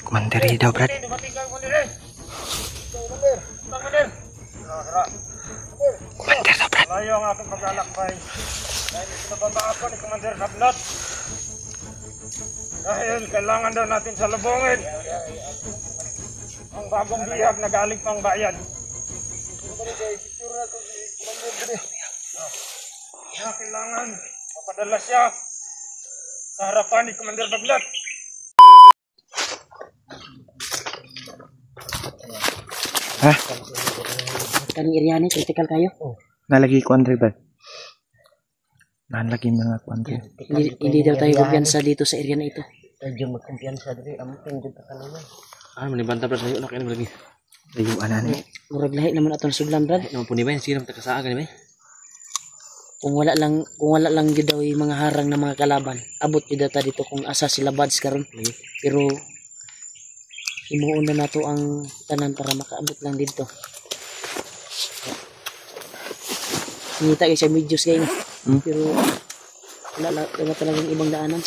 Mandiri daw, Brad. Commander daw, Brad. Layo ang aking paglalakbay. Dahil pinababa ako ni Commander Hablot. Dahil kailangan daw natin salubungin ang bagong bihag na galing pang bayan. Kaya kailangan mapadala siya sa harapan ni Commander Baglot. Ha? Kan area ni critical kayo. Nalagi ko Andre, Brad. Nalagi mga Andre. Hindi daw tayo kumpiyansa dito sa area na ito. Medyo magkumpiyansa diri amutin jud ka kanina. Manibanta Brad sayo nak ini lagi. Layuan na ni. Murag lahi naman atong suglan, Brad. Naman puni ba sige ta kasaa gani ba? Kung wala lang gyud daw yung mga harang na mga kalaban, abot gyud ta dito kung asa sila buds karon. Pero himuon na nato ang tanan para makaabot lang dito. Ngita kay sa medios kay na. Pero wala talagang ibang daanan.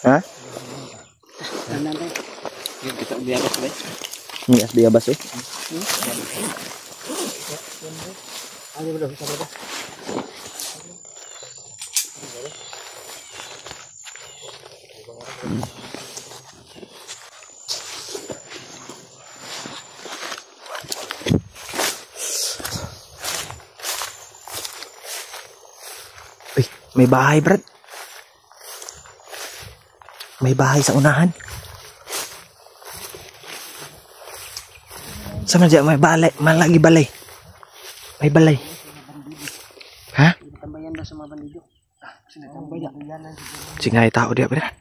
Ha? Tanan tayo. Kita biabas ba? Ni as diabas eh. Ano ba daw sa baba? Uy, may bahay, Brad. May bahay sa unahan. Sama dyan, may balay, malagi balay. May balay. Ha? Tambayan daw sa mga bandido. Sige nga tao dia, Brad.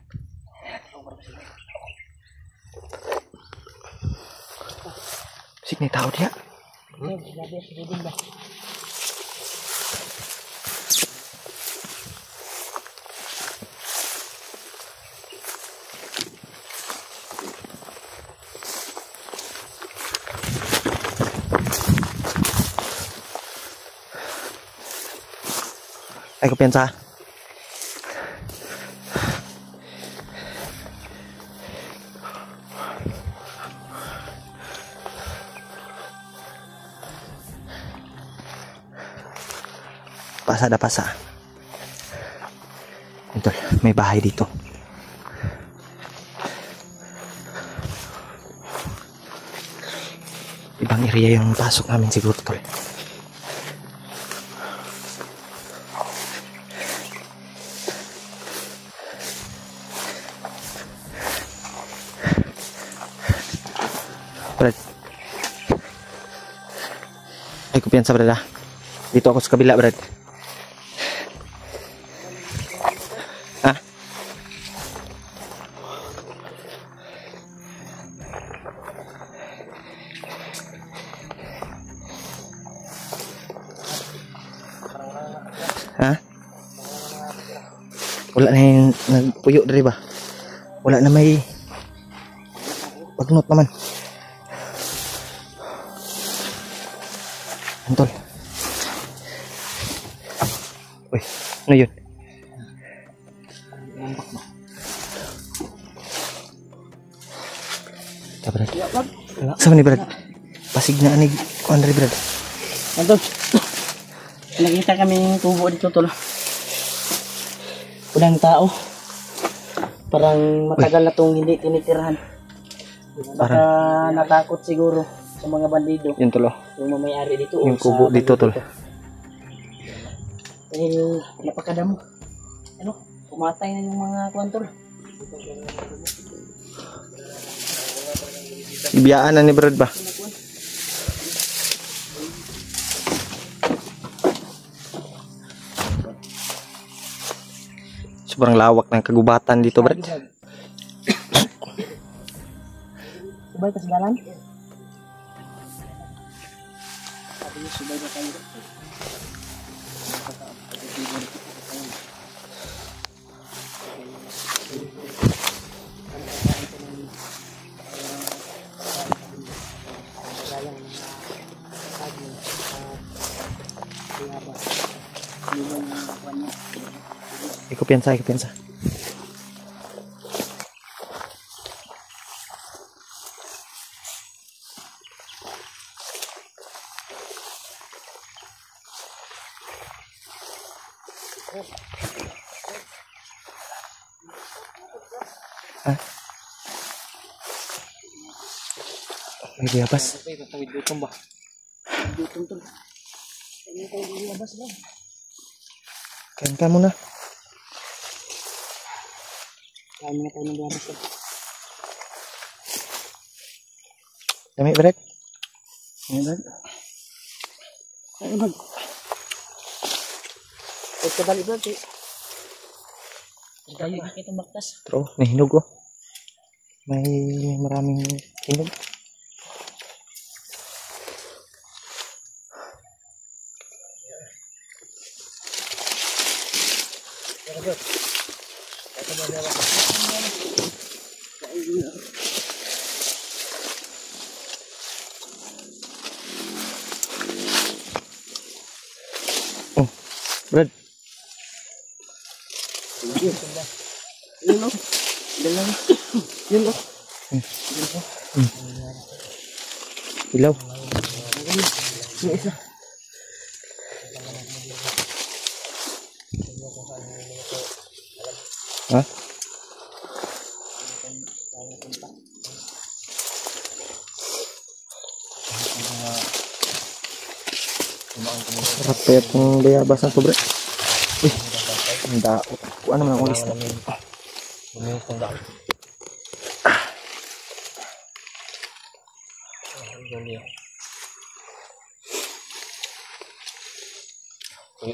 Sige nga tao dia. Ay, kumpiyansa. Pasa. Ito, may bahay dito. Ibang area yung pasok namin siguro, tol. Brad. Ay, kumpiyansa, Brad, ah. Dito ako sa kabila, Brad. Ha? Ha? Wala na yung nagpuyo dari ba? Wala na may pagnot naman. Antol. Uy, ano yun? Ta, Brad. Sama ni Brad. Pasig na anig kuan ri, Brad. Anto. Nakita kami tubo dito, tol. Walang tao. Parang matagal na tong hindi tinitirahan. Baka natakot siguro sa mga bandido. Yun, tol. Yung may-ari dito. Yung kubo dito, tol. Dahil napakadamo. Ano? Pumatay na yung mga kwantol. Ibiyaan na ni Brad ba? Sobrang lawak ng kagubatan dito, Brad. Subay ka sa dalan? Subay na tayo. Yung Ikupiansa, ikupiansa. Ah. May biyabas. Gutom ba? Gutom to. Ini tayo lumabas ba? Kain ka muna. Kain na tayo ng lumabas ba? Dami, Brad. Ayan ba? Ayan ba? Ito balik ba? Ang tayo nakita baktas. Pero, may hinog oh. May maraming hinog. Oh, Brad. Yun o. Dalang. Yun o. Ilaw. Yung isa. Ha? Sarap pa itong bayabas ng sobre. Uy, ang dao. Kuha naman ang ulis na.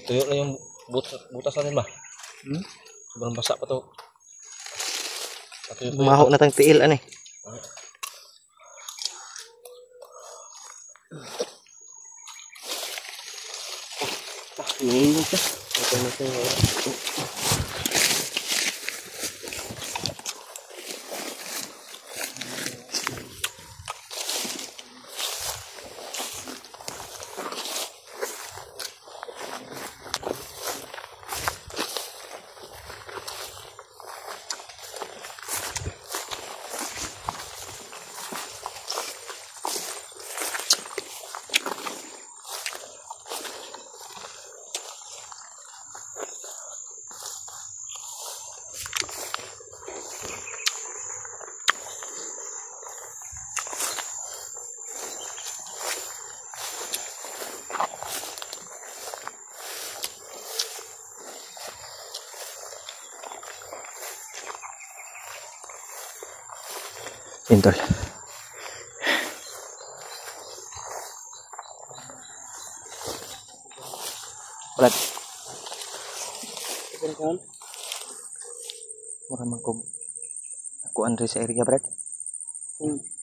Tuyo na yung butas natin ba? Sobrang basa pa to. Bumaho na tayong tiil, ano eh. Ngayon siya. Pintol. Brad. Maramang kong nakuan rin sa area, Brad.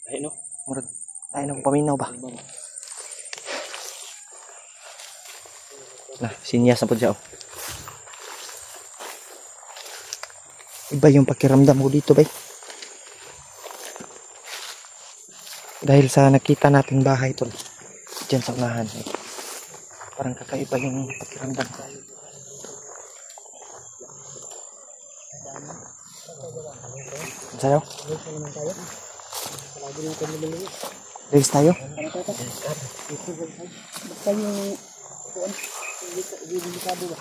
Ay no. Murag tayo ng paminaw ba? Nah, sinyas na po siya. Oh. Iba yung pakiramdam ko dito, bay. Dahil sa nakita nating bahay tol dyan sa unahan, eh, parang kakaiba yung pakiramdam ko. Sa'yo? Race tayo? Basta yung delikado ba?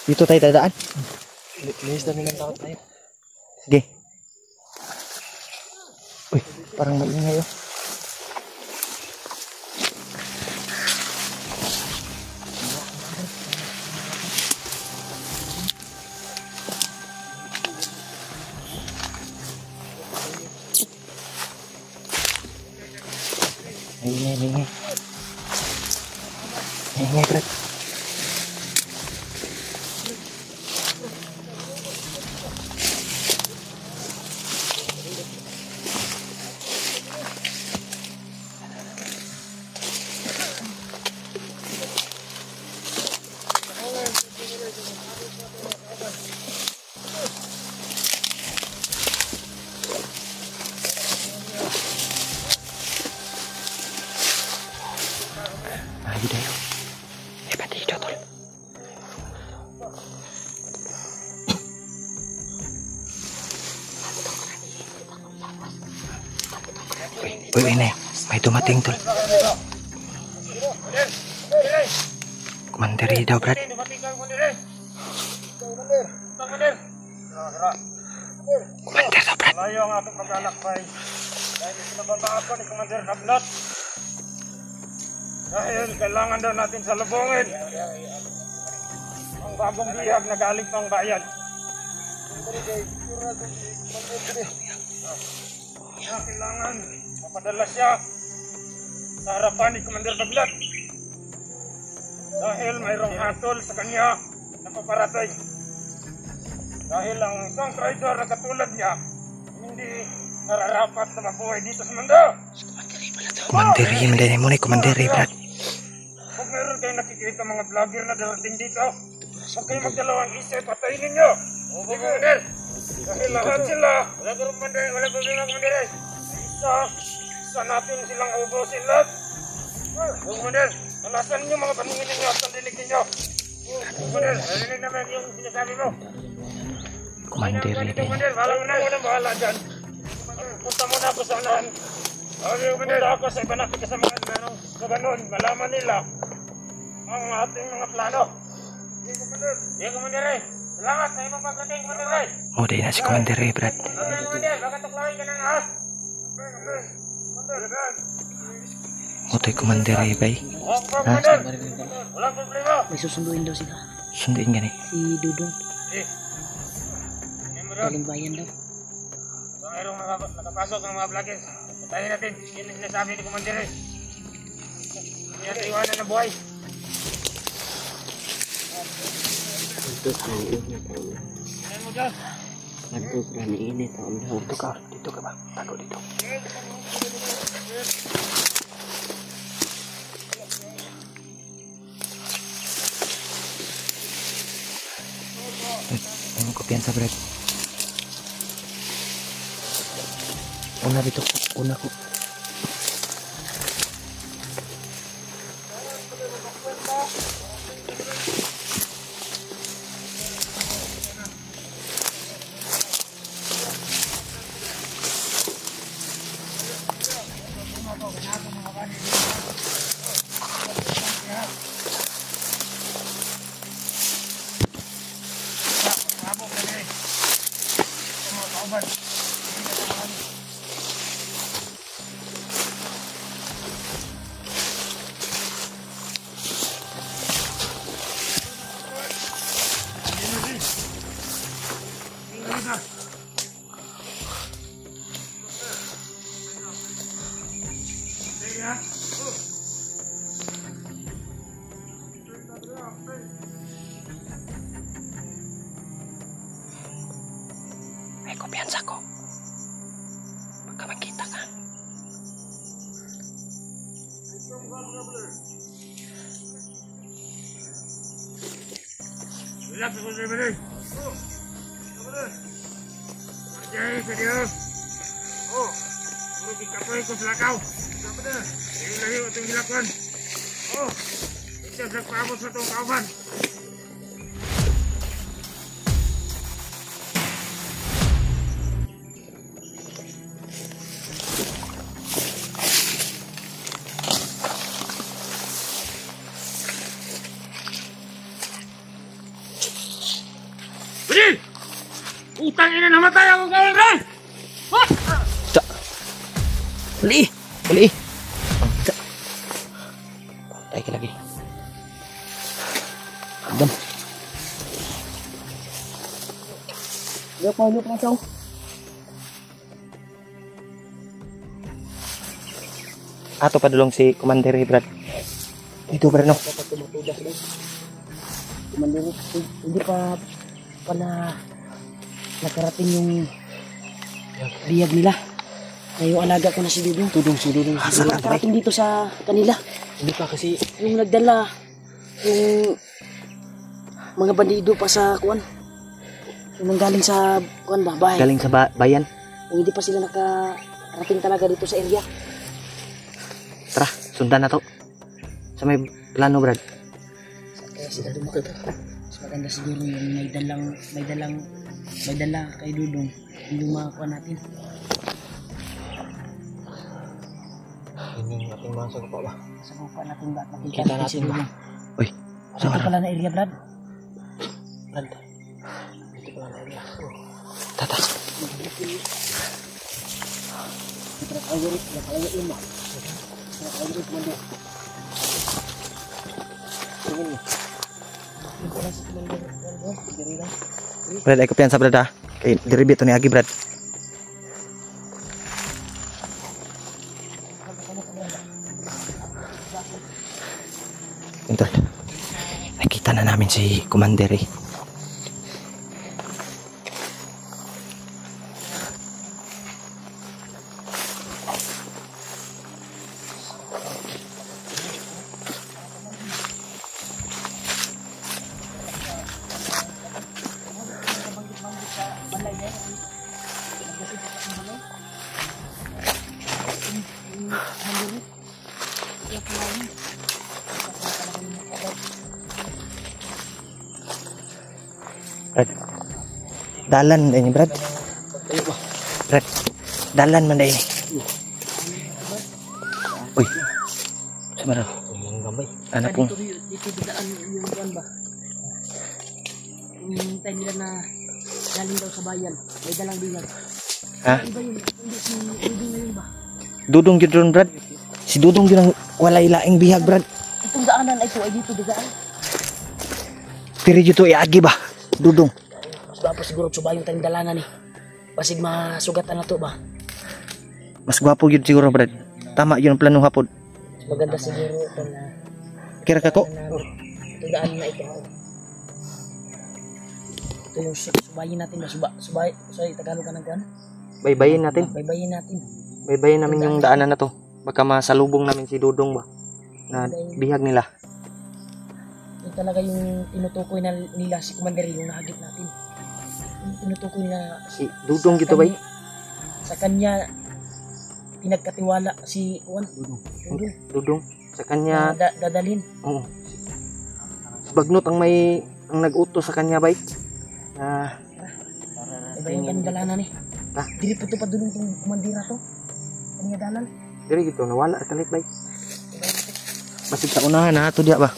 Dito tayo dadaan? Linis na nilang takot tayo. Sige. Uy, parang maingay oh. Maingay. Maingay, Brad. Uy, ini. May dumating tol. Kumandiri daw, Brad. Kumandir daw, Brad. Malayo ang ating paglalakbay. Dahil sinababa ako ni Commander Hablot. Dahil kailangan daw natin salubungin ang bagong bihag na galing pang bayan. Kailangan mapadala siya sa harapan ni Commander Hablot. Dahil mayroong hatol sa kanya na paparating. Dahil ang isang traitor na katulad niya hindi nararapat na mabuhay dito sa mundo. Kumandiri, hindi mo na kumandiri, Brad. Kung meron kayong nakikita mga vlogger na darating dito, huwag kayong magdalawang isip, patayin ninyo. Hindi ko ulit. Dahil lahat sila, wala problema kumandir. Isa natin silang ubusin lahat. Kumandir, alasan niyo mga paningin ninyo at pandinig ninyo. Kumandir, narinig naman yung sinasabi mo. Kumandiri din. Kumandir, bahala dyan. Punta muna ako sa unahan. Punta ako sa iba natin kasamahan. Sa ganun, malaman nila ang ating mga plano. Sige, Kumandir. Salamat sa ibang pagdating, Kumandir. Oh, di na si kumandiri, Brad. Kumandir, baka tuklarin ka ng ahas. Otoy kumandiri, bay. Kumandir, walang problema. May susunduin daw sila. Sunduin gani. Si Dudong. Galing bayan daw. Kung mayroong nakapasok ng mga vlogger, patayin natin. Yun ang sinasabi ni Kumandir. Hindi natin iwanan ng buhay. Ano mo dyan? Dito ka ba? Tago dito. Ay, mo kumpiyansa, Brad. Una dito, una ko. May kumpiyansa ko. Pagka makita ka. Relax ako sa ibalay. Marjay sa Diyos. Puro kikapoy ko sa lakaw. Layo itong hilakon. Ito sa paabot sa itong kauban. Budi! Utang ina namatay ako gawin rin! Uli! Uli! Patay ka lagi. Adam. Yuk masuk. Ato pa dulong si Commander Brad. Dito, Brad, no? Kumandir, hindi pa pala nakarating yung biyag nila. Kayo alaga ko na si Dudong. Si Dudong. Hindi nakarating dito sa kanila. Hindi pa kasi... Yung nagdala, yung mga bandido pa sa kuwan. Yung nanggaling sa kuwan ba, bahay. Galing sa bayan. Kung hindi pa sila nakarating talaga dito sa area. Tara, sundan na to. Sa may plano, Brad. Kaya sila dumating. Mas maganda siguro yung may dala kay Dudong. Yung mga kuwan natin. Yung mga sagupa ba? Sa lupa natin ba? Kita natin ba? Uy, Ito pala na area, Brad. Brad. Dito pala na area. Tata. Brad, ay kumpiyansa Brad ha. Kay diribit to ni Agi Brad. Ito. Nakita na namin si Commander eh. Brad. Dalan man ini Brad. Brad. Dalan man ini. Uy. Sebenarnya. Yung gamay. Anak pong. Dito biglaan yung buwan ba? Yung time nila na galing daw sa bayan. May dalang bihag. Ha? Iba yun. Hindi si Dudong na yun ba? Dudong yun ron Brad. Si Dudong yun ang walay laing bihag Brad. Itong daanan ay ito ay dito bigaan. Pero dito iagi ba? Dudong. Mas ba siguro suba yung tayong dalangan eh. Basig masugatan na to ba? Mas gwapo yun siguro Brad. Tama yun ang planong hapon. Maganda siguro ito na Kira ka ko? itong daanan na ito. Ito yung subayin natin ba? Sorry, Tagalog ka ng kuwan? Baybayin natin. Baybayin natin. Baybayin namin yung daanan na to. Baka masalubong namin si Dudong ba? Na bihag nila. Yung talaga yung tinutukoy na nila si Commander yung nahagip natin. Yung tinutukoy na Si Dudong gitu ba? sa kanya pinagkatiwala si Juan. Dudong. Sa kanya. Dadalhin. Oo. Si Bagnot ang nag-utos sa kanya ba? Na Iba yung kanyang dalanan eh. Ah. Dili po ito pa dulong itong kumandira to. Kanya dalan. diri gitu nawala kalit ba? Masig sa unahan ha to dia ba?